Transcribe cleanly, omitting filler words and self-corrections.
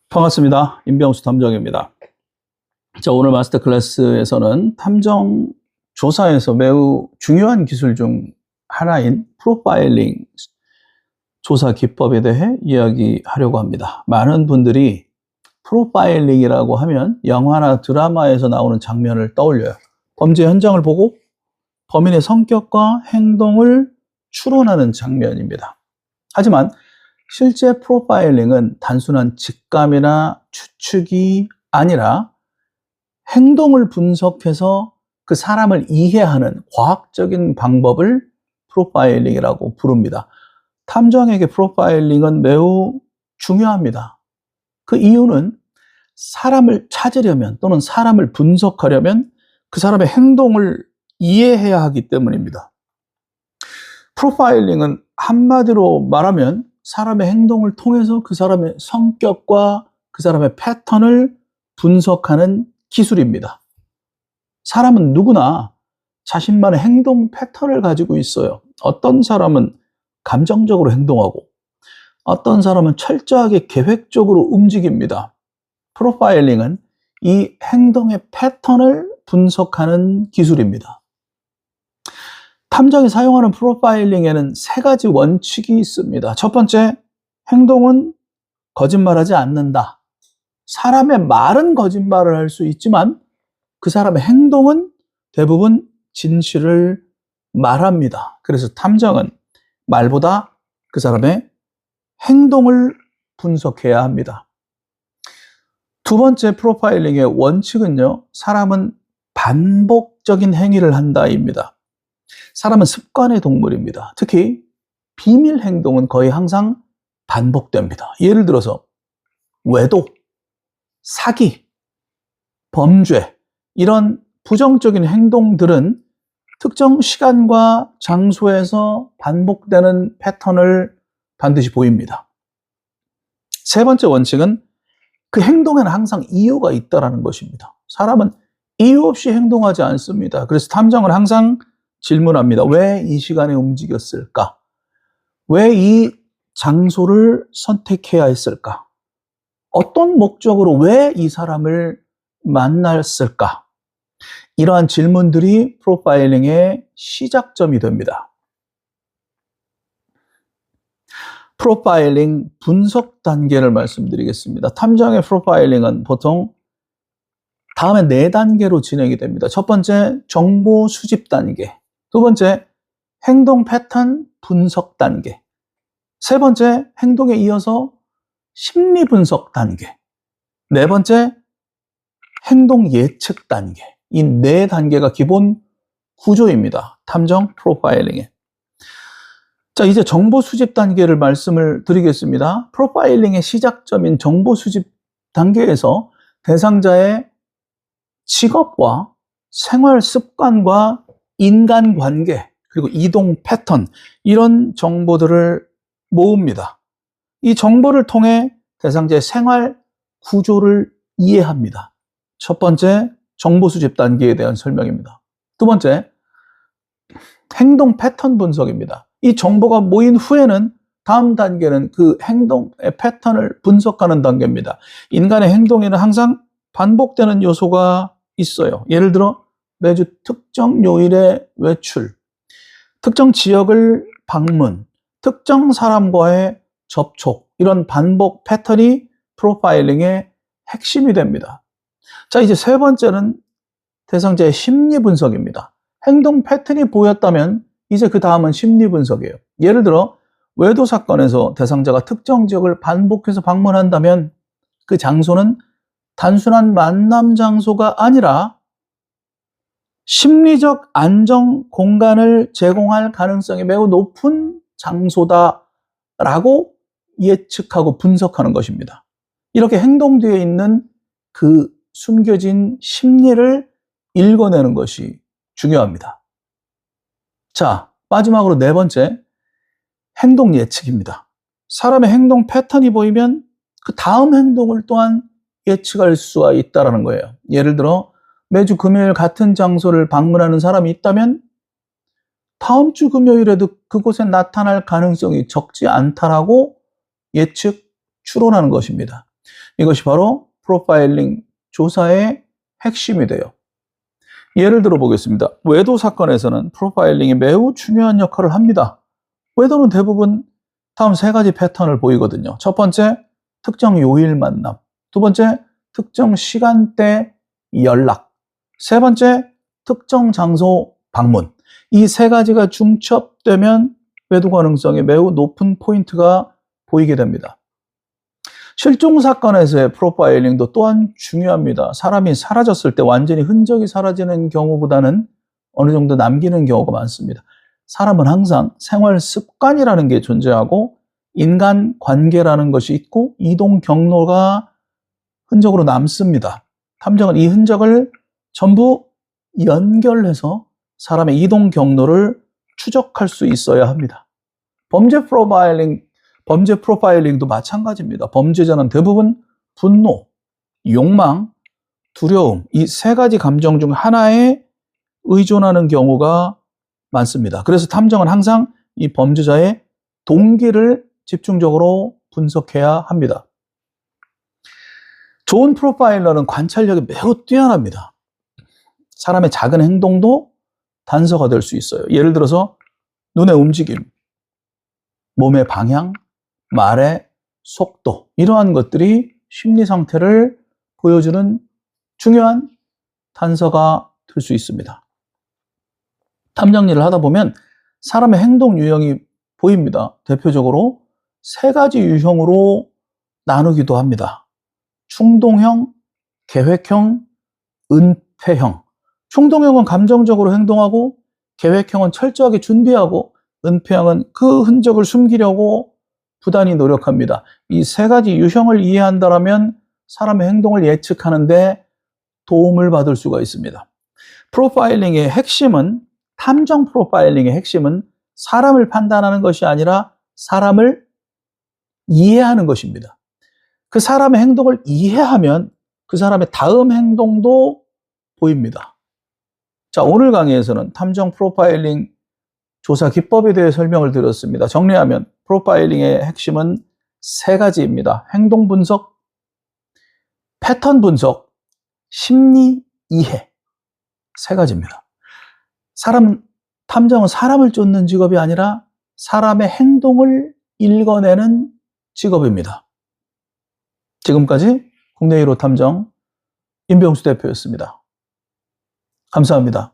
반갑습니다. 임병수 탐정입니다. 자, 오늘 마스터 클래스에서는 탐정 조사에서 매우 중요한 기술 중 하나인 프로파일링 조사 기법에 대해 이야기하려고 합니다. 많은 분들이 프로파일링이라고 하면 영화나 드라마에서 나오는 장면을 떠올려요. 범죄 현장을 보고 범인의 성격과 행동을 추론하는 장면입니다. 하지만 실제 프로파일링은 단순한 직감이나 추측이 아니라 행동을 분석해서 그 사람을 이해하는 과학적인 방법을 프로파일링이라고 부릅니다. 탐정에게 프로파일링은 매우 중요합니다. 그 이유는 사람을 찾으려면 또는 사람을 분석하려면 그 사람의 행동을 이해해야 하기 때문입니다. 프로파일링은 한마디로 말하면 사람의 행동을 통해서 그 사람의 성격과 그 사람의 패턴을 분석하는 기술입니다. 사람은 누구나 자신만의 행동 패턴을 가지고 있어요. 어떤 사람은 감정적으로 행동하고 어떤 사람은 철저하게 계획적으로 움직입니다. 프로파일링은 이 행동의 패턴을 분석하는 기술입니다. 탐정이 사용하는 프로파일링에는 세 가지 원칙이 있습니다. 첫 번째, 행동은 거짓말하지 않는다. 사람의 말은 거짓말을 할 수 있지만 그 사람의 행동은 대부분 진실을 말합니다. 그래서 탐정은 말보다 그 사람의 행동을 분석해야 합니다. 두 번째 프로파일링의 원칙은요, 사람은 반복적인 행위를 한다입니다. 사람은 습관의 동물입니다. 특히 비밀 행동은 거의 항상 반복됩니다. 예를 들어서 외도, 사기, 범죄, 이런 부정적인 행동들은 특정 시간과 장소에서 반복되는 패턴을 반드시 보입니다. 세 번째 원칙은 그 행동에는 항상 이유가 있다는 것입니다. 사람은 이유 없이 행동하지 않습니다. 그래서 탐정은 항상 질문합니다. 왜 이 시간에 움직였을까? 왜 이 장소를 선택해야 했을까? 어떤 목적으로 왜 이 사람을 만났을까? 이러한 질문들이 프로파일링의 시작점이 됩니다. 프로파일링 분석 단계를 말씀드리겠습니다. 탐정의 프로파일링은 보통 다음에 4단계로 진행이 됩니다. 첫 번째, 정보 수집 단계. 두 번째, 행동 패턴 분석 단계. 세 번째, 행동에 이어서 심리 분석 단계. 네 번째, 행동 예측 단계. 이 4단계가 기본 구조입니다. 탐정 프로파일링에. 자, 이제 정보 수집 단계를 말씀을 드리겠습니다. 프로파일링의 시작점인 정보 수집 단계에서 대상자의 직업과 생활 습관과 인간관계, 그리고 이동 패턴, 이런 정보들을 모읍니다. 이 정보를 통해 대상자의 생활 구조를 이해합니다. 첫 번째, 정보 수집 단계에 대한 설명입니다. 두 번째, 행동 패턴 분석입니다. 이 정보가 모인 후에는 다음 단계는 그 행동의 패턴을 분석하는 단계입니다. 인간의 행동에는 항상 반복되는 요소가 있어요. 예를 들어 매주 특정 요일에 외출, 특정 지역을 방문, 특정 사람과의 접촉, 이런 반복 패턴이 프로파일링의 핵심이 됩니다. 자, 이제 세 번째는 대상자의 심리 분석입니다. 행동 패턴이 보였다면 이제 그 다음은 심리 분석이에요. 예를 들어 외도 사건에서 대상자가 특정 지역을 반복해서 방문한다면 그 장소는 단순한 만남 장소가 아니라 심리적 안정 공간을 제공할 가능성이 매우 높은 장소다라고 예측하고 분석하는 것입니다. 이렇게 행동 뒤에 있는 그 숨겨진 심리를 읽어내는 것이 중요합니다. 자, 마지막으로 네 번째, 행동 예측입니다. 사람의 행동 패턴이 보이면 그 다음 행동을 또한 예측할 수가 있다는 거예요. 예를 들어 매주 금요일 같은 장소를 방문하는 사람이 있다면 다음 주 금요일에도 그곳에 나타날 가능성이 적지 않다라고 예측, 추론하는 것입니다. 이것이 바로 프로파일링 조사의 핵심이 돼요. 예를 들어 보겠습니다. 외도 사건에서는 프로파일링이 매우 중요한 역할을 합니다. 외도는 대부분 다음 세 가지 패턴을 보이거든요. 첫 번째, 특정 요일 만남. 두 번째, 특정 시간대 연락. 세 번째, 특정 장소 방문. 이 세 가지가 중첩되면 외도 가능성이 매우 높은 포인트가 보이게 됩니다. 실종 사건에서의 프로파일링도 또한 중요합니다. 사람이 사라졌을 때 완전히 흔적이 사라지는 경우보다는 어느 정도 남기는 경우가 많습니다. 사람은 항상 생활 습관이라는 게 존재하고 인간 관계라는 것이 있고 이동 경로가 흔적으로 남습니다. 탐정은 이 흔적을 전부 연결해서 사람의 이동 경로를 추적할 수 있어야 합니다. 범죄 프로파일링도 마찬가지입니다. 범죄자는 대부분 분노, 욕망, 두려움, 이 세 가지 감정 중 하나에 의존하는 경우가 많습니다. 그래서 탐정은 항상 이 범죄자의 동기를 집중적으로 분석해야 합니다. 좋은 프로파일러는 관찰력이 매우 뛰어납니다. 사람의 작은 행동도 단서가 될 수 있어요. 예를 들어서 눈의 움직임, 몸의 방향, 말의 속도, 이러한 것들이 심리 상태를 보여주는 중요한 단서가 될 수 있습니다. 탐정 일을 하다 보면 사람의 행동 유형이 보입니다. 대표적으로 세 가지 유형으로 나누기도 합니다. 충동형, 계획형, 은폐형. 충동형은 감정적으로 행동하고, 계획형은 철저하게 준비하고, 은폐형은 그 흔적을 숨기려고 부단히 노력합니다. 이 세 가지 유형을 이해한다면 사람의 행동을 예측하는데 도움을 받을 수가 있습니다. 프로파일링의 핵심은, 탐정 프로파일링의 핵심은 사람을 판단하는 것이 아니라 사람을 이해하는 것입니다. 그 사람의 행동을 이해하면 그 사람의 다음 행동도 보입니다. 자, 오늘 강의에서는 탐정 프로파일링 조사 기법에 대해 설명을 드렸습니다. 정리하면 프로파일링의 핵심은 세 가지입니다. 행동 분석, 패턴 분석, 심리 이해. 세 가지입니다. 탐정은 사람을 쫓는 직업이 아니라 사람의 행동을 읽어내는 직업입니다. 지금까지 국내 1호 탐정 임병수 대표였습니다. 감사합니다.